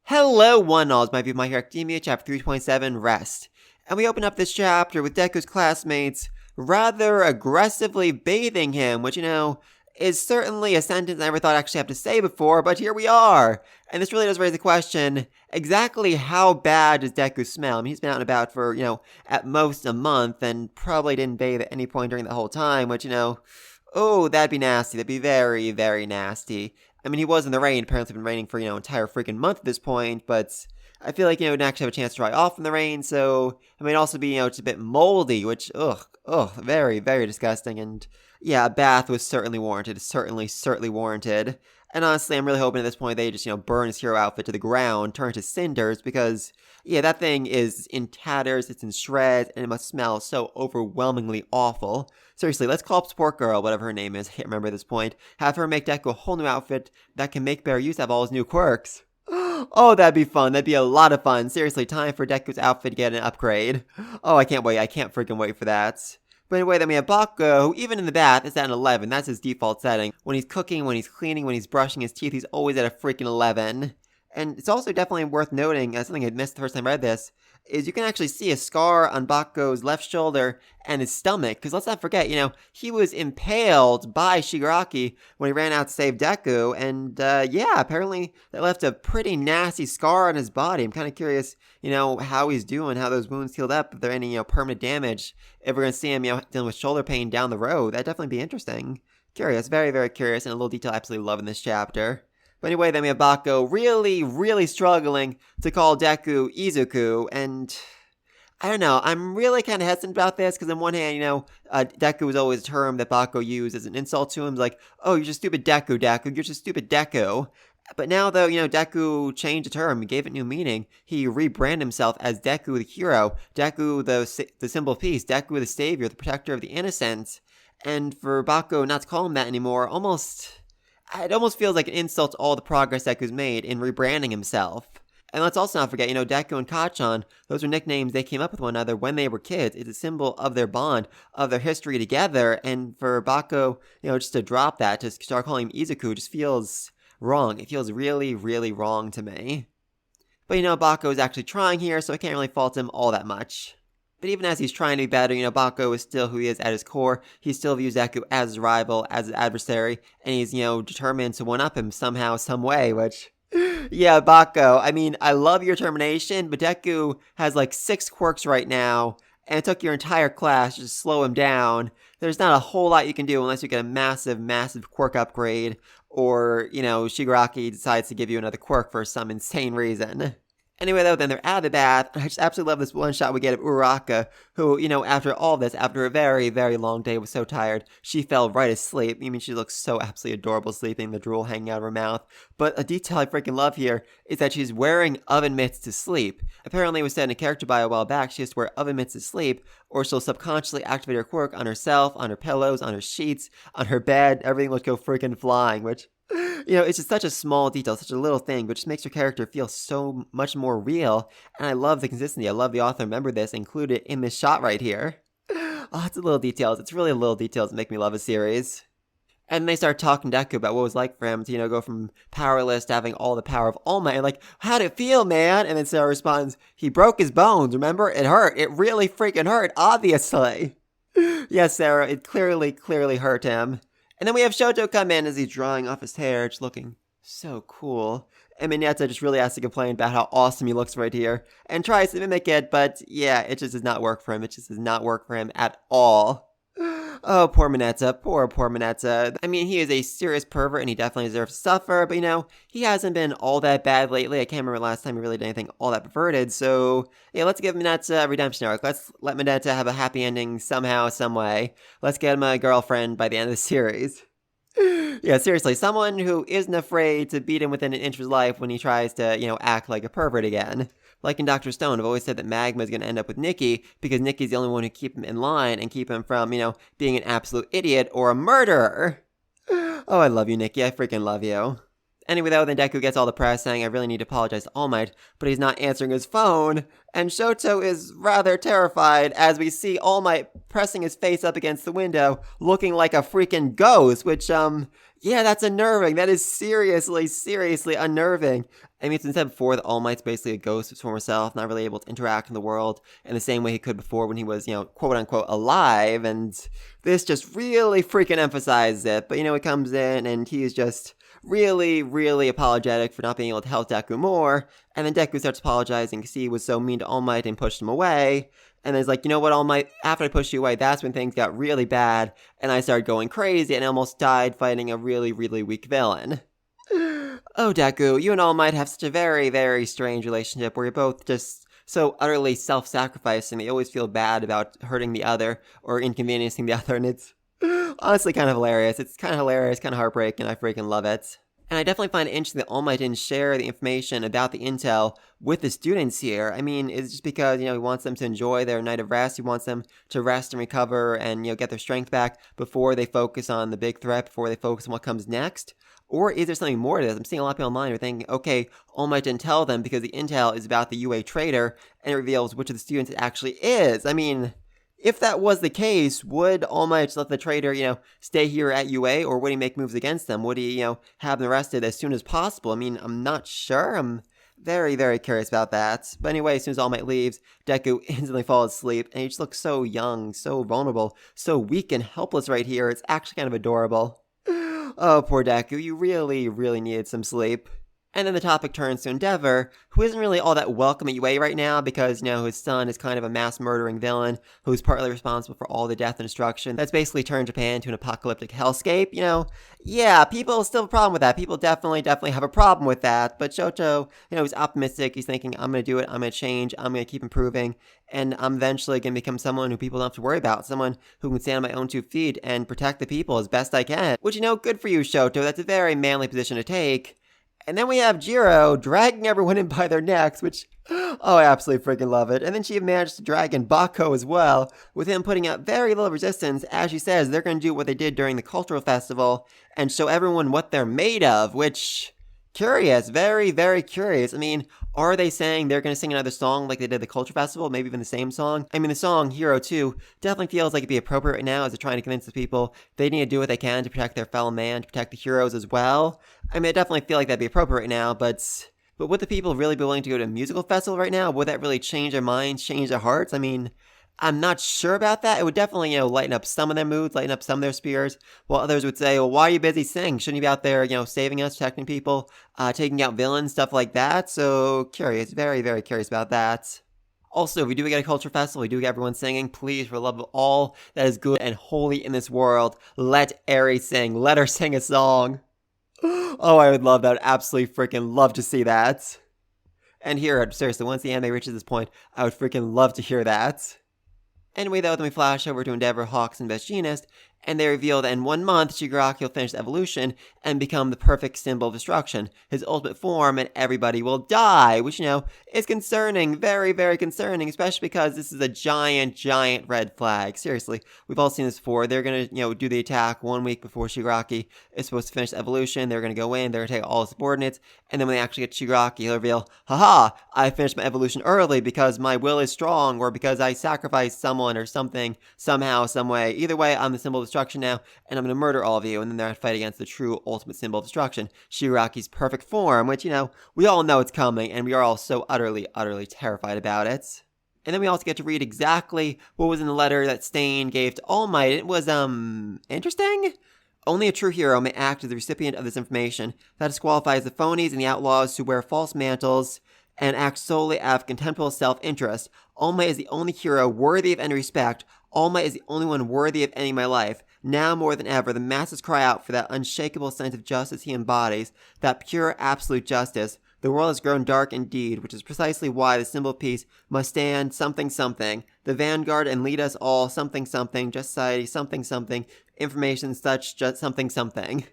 Hello, one alls, my view of My Hero Academia, chapter 327, Rest. And we open up this chapter with Deku's classmates rather aggressively bathing him, which, is certainly a sentence I never thought I'd actually have to say before, but here we are. And this really does raise the question, exactly how bad does Deku smell? I mean, he's been out and about for, at most a month, and probably didn't bathe at any point during the whole time, which, oh, that'd be nasty. That'd be very, very nasty. I mean, he was in the rain. Apparently, it's been raining for, entire freaking month at this point, but I feel like, didn't actually have a chance to dry off from the rain, so it might also be, it's a bit moldy, which, very, very disgusting, and yeah, a bath was certainly warranted. Certainly warranted. And honestly, I'm really hoping at this point they just, burn his hero outfit to the ground, turn it to cinders, because, yeah, that thing is in tatters, it's in shreds, and it must smell so overwhelmingly awful. Seriously, let's call up Support Girl, whatever her name is, I can't remember at this point, have her make Deku a whole new outfit that can make better use of all his new quirks. Oh, that'd be fun. That'd be a lot of fun. Seriously, time for Deku's outfit to get an upgrade. Oh, I can't wait. I can't freaking wait for that. But anyway, then we have Bakugo, who even in the bath is at an 11. That's his default setting. When he's cooking, when he's cleaning, when he's brushing his teeth, he's always at a freaking 11. And it's also definitely worth noting, something I missed the first time I read this, is you can actually see a scar on Bakugo's left shoulder and his stomach. Because let's not forget, he was impaled by Shigaraki when he ran out to save Deku. And yeah, apparently that left a pretty nasty scar on his body. I'm kind of curious, how he's doing, how those wounds healed up, if there are any, permanent damage. If we're going to see him, dealing with shoulder pain down the road, that'd definitely be interesting. Curious, very, very curious, and a little detail I absolutely love in this chapter. But anyway, then we have Bakugo really, really struggling to call Deku Izuku, and I don't know, I'm really kind of hesitant about this, because on one hand, Deku was always a term that Bakugo used as an insult to him, like, oh, you're just stupid Deku, you're just stupid Deku. But now, though, Deku changed the term, he gave it new meaning, he rebranded himself as Deku the hero, Deku the symbol of peace, Deku the savior, the protector of the innocent, and for Bakugo not to call him that anymore, it almost feels like an insult to all the progress Deku's made in rebranding himself. And let's also not forget, Deku and Kacchan, those are nicknames they came up with one another when they were kids. It's a symbol of their bond, of their history together, and for Bakugo, just to drop that, to start calling him Izuku, just feels wrong. It feels really, really wrong to me. But Bakugo is actually trying here, so I can't really fault him all that much. But even as he's trying to be better, Bakugo is still who he is at his core. He still views Deku as his rival, as his adversary, and he's, determined to one-up him somehow, some way, which... Yeah, Bakugo, I mean, I love your determination, but Deku has like 6 quirks right now, and it took your entire class to slow him down. There's not a whole lot you can do unless you get a massive, massive quirk upgrade, or, Shigaraki decides to give you another quirk for some insane reason. Anyway, though, then they're out of the bath, and I just absolutely love this one shot we get of Uraraka, who, after all this, after a very, very long day, was so tired, she fell right asleep. I mean, she looks so absolutely adorable sleeping, the drool hanging out of her mouth. But a detail I freaking love here is that she's wearing oven mitts to sleep. Apparently, it was said in a character bio a while back, she has to wear oven mitts to sleep, or she'll subconsciously activate her quirk on herself, on her pillows, on her sheets, on her bed, everything will go freaking flying, which... it's just such a small detail, such a little thing, but just makes your character feel so much more real, and I love the consistency. I love the author remembered this, included in this shot right here. Oh, it's a little details. It's really little details that make me love a series. And they start talking to Deku about what it was like for him to, go from powerless to having all the power of All Might. And like, how'd it feel, man? And then Sarah responds, he broke his bones, remember? It hurt. It really freaking hurt, obviously. Yes, Sarah, it clearly hurt him. And then we have Shoto come in as he's drawing off his hair, just looking so cool. And Mineta just really has to complain about how awesome he looks right here, and tries to mimic it, but yeah, it just does not work for him. It just does not work for him at all. Oh, poor Mineta, poor Mineta. I mean, he is a serious pervert, and he definitely deserves to suffer, but he hasn't been all that bad lately. I can't remember last time he really did anything all that perverted, so yeah, let's give Mineta a redemption arc. Let's let Mineta have a happy ending somehow, some way. Let's get him a girlfriend by the end of the series. Yeah, seriously, someone who isn't afraid to beat him within an inch of his life when he tries to, act like a pervert again. Like in Dr. Stone, I've always said that Magma is going to end up with Nikki, because Nikki's the only one who can keep him in line and keep him from, being an absolute idiot or a murderer. Oh, I love you, Nikki. I freaking love you. Anyway, though, then Deku gets all the press saying, I really need to apologize to All Might, but he's not answering his phone, and Shoto is rather terrified as we see All Might pressing his face up against the window, looking like a freaking ghost, which, Yeah, that's unnerving. That is seriously, seriously unnerving. I mean, it's been said before that All Might's basically a ghost of his former self, not really able to interact in the world in the same way he could before when he was, quote unquote, alive. And this just really freaking emphasizes it. But, he comes in and he's just really, really apologetic for not being able to help Deku more. And then Deku starts apologizing because he was so mean to All Might and pushed him away. And then he's like, you know what, All Might, after I pushed you away, that's when things got really bad, and I started going crazy, and I almost died fighting a really, really weak villain. Oh, Deku, you and All Might have such a very, very strange relationship where you're both just so utterly self-sacrificing that you always feel bad about hurting the other or inconveniencing the other, and it's honestly kind of hilarious. It's kind of hilarious, kind of heartbreaking, I freaking love it. And I definitely find it interesting that All Might didn't share the information about the intel with the students here. I mean, it's just because, he wants them to enjoy their night of rest. He wants them to rest and recover and, get their strength back before they focus on the big threat, before they focus on what comes next. Or is there something more to this? I'm seeing a lot of people online who are thinking, okay, All Might didn't tell them because the intel is about the UA traitor and it reveals which of the students it actually is. I mean, if that was the case, would All Might let the traitor, stay here at UA, or would he make moves against them? Would he, have them arrested as soon as possible? I mean, I'm not sure. I'm very, very curious about that. But anyway, as soon as All Might leaves, Deku instantly falls asleep, and he just looks so young, so vulnerable, so weak and helpless right here. It's actually kind of adorable. Oh, poor Deku, you really, really needed some sleep. And then the topic turns to Endeavor, who isn't really all that welcome at UA right now because, his son is kind of a mass murdering villain who's partly responsible for all the death and destruction that's basically turned Japan to an apocalyptic hellscape, Yeah, people still have a problem with that. People definitely have a problem with that. But Shoto, he's optimistic. He's thinking, I'm going to do it. I'm going to change. I'm going to keep improving. And I'm eventually going to become someone who people don't have to worry about. Someone who can stand on my own 2 feet and protect the people as best I can. Which, good for you, Shoto. That's a very manly position to take. And then we have Jiro dragging everyone in by their necks, which, oh, I absolutely freaking love it. And then she managed to drag in Bako as well, with him putting out very little resistance. As she says, they're going to do what they did during the cultural festival and show everyone what they're made of, which, curious, very, very curious. I mean, are they saying they're going to sing another song like they did the culture festival, maybe even the same song? I mean, the song Hero 2 definitely feels like it'd be appropriate right now as they're trying to convince the people they need to do what they can to protect their fellow man, to protect the heroes as well. I mean, I definitely feel like that'd be appropriate right now, but would the people really be willing to go to a musical festival right now? Would that really change their minds, change their hearts? I mean, I'm not sure about that. It would definitely, lighten up some of their moods, lighten up some of their spirits, while others would say, well, why are you busy singing? Shouldn't you be out there, saving us, protecting people, taking out villains, stuff like that? So, curious, very, very curious about that. Also, if we do get a culture festival, we do get everyone singing, please, for the love of all that is good and holy in this world, let Eri sing. Let her sing a song. Oh, I would love that. Absolutely freaking love to see that. And here, seriously, once the anime reaches this point, I would freaking love to hear that. Anyway, though, then we flash over to Endeavor, Hawks, and Best Jeanist, and they reveal that in 1 month, Shigaraki will finish evolution and become the perfect symbol of destruction, his ultimate form, and everybody will die, which, is concerning, very, very concerning, especially because this is a giant, giant red flag. Seriously, we've all seen this before. They're going to, do the attack 1 week before Shigaraki is supposed to finish evolution. They're going to go in, they're going to take all the subordinates, and then when they actually get Shigaraki, he'll reveal, haha, I finished my evolution early because my will is strong, or because I sacrificed someone or something, somehow, some way. Either way, I'm the symbol of destruction now, and I'm going to murder all of you, and then they're going to fight against the true ultimate symbol of destruction, Shigaraki's perfect form, which, we all know it's coming, and we are all so utterly, utterly terrified about it. And then we also get to read exactly what was in the letter that Stain gave to All Might. It was, interesting? Only a true hero may act as the recipient of this information. That disqualifies the phonies and the outlaws who wear false mantles and act solely out of contemptible self-interest. All Might is the only hero worthy of any respect. All Might is the only one worthy of ending my life. Now more than ever, the masses cry out for that unshakable sense of justice he embodies, that pure, absolute justice. The world has grown dark indeed, which is precisely why the symbol of peace must stand something something, the vanguard and lead us all something something, just society something something, information such just something something.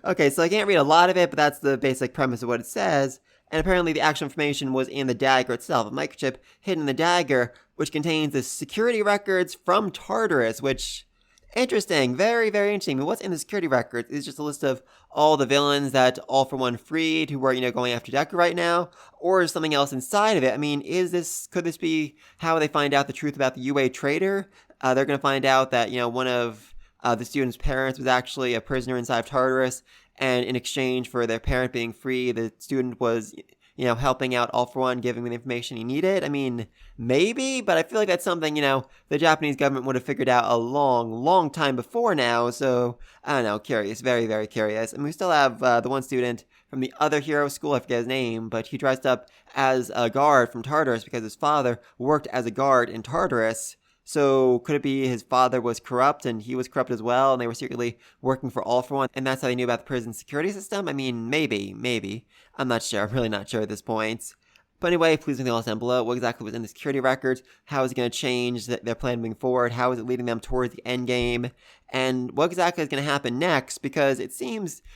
Okay, so I can't read a lot of it, but that's the basic premise of what it says. And apparently the actual information was in the dagger itself, a microchip hidden in the dagger, which contains the security records from Tartarus, which, interesting, very, very interesting. I mean, what's in the security records is just a list of all the villains that All For One freed, who are, going after Deku right now, or is something else inside of it? I mean, could this be how they find out the truth about the UA traitor? They're going to find out that, one of the student's parents was actually a prisoner inside of Tartarus, and in exchange for their parent being free, the student was, helping out All For One, giving him the information he needed. I mean, maybe, but I feel like that's something, the Japanese government would have figured out a long, long time before now, so, I don't know, curious, very, very curious. And we still have the one student from the other hero school, I forget his name, but he dressed up as a guard from Tartarus because his father worked as a guard in Tartarus. So could it be his father was corrupt and he was corrupt as well, and they were secretly working for All For One, and that's how they knew about the prison security system? I mean, maybe. I'm not sure. I'm really not sure at this point. But anyway, please leave the comments down below. What exactly was in the security records? How is it going to change their plan moving forward? How is it leading them towards the end game? And what exactly is going to happen next? Because it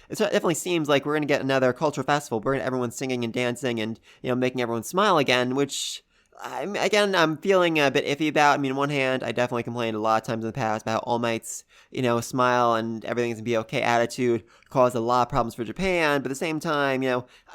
definitely seems like we're going to get another cultural festival. We're going to get everyone singing and dancing and, making everyone smile again, which I'm feeling a bit iffy about. I mean, on one hand, I definitely complained a lot of times in the past about how All Might's, smile and everything's gonna be okay attitude caused a lot of problems for Japan. But at the same time,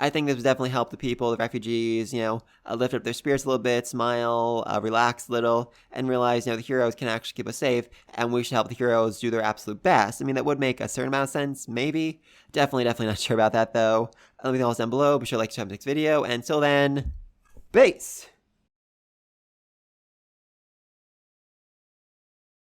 I think this would definitely help the people, the refugees, lift up their spirits a little bit, smile, relax a little, and realize, the heroes can actually keep us safe, and we should help the heroes do their absolute best. I mean, that would make a certain amount of sense, maybe. Definitely not sure about that, though. Let me know down below. Be sure to like, subscribe to the next video, and until then, peace!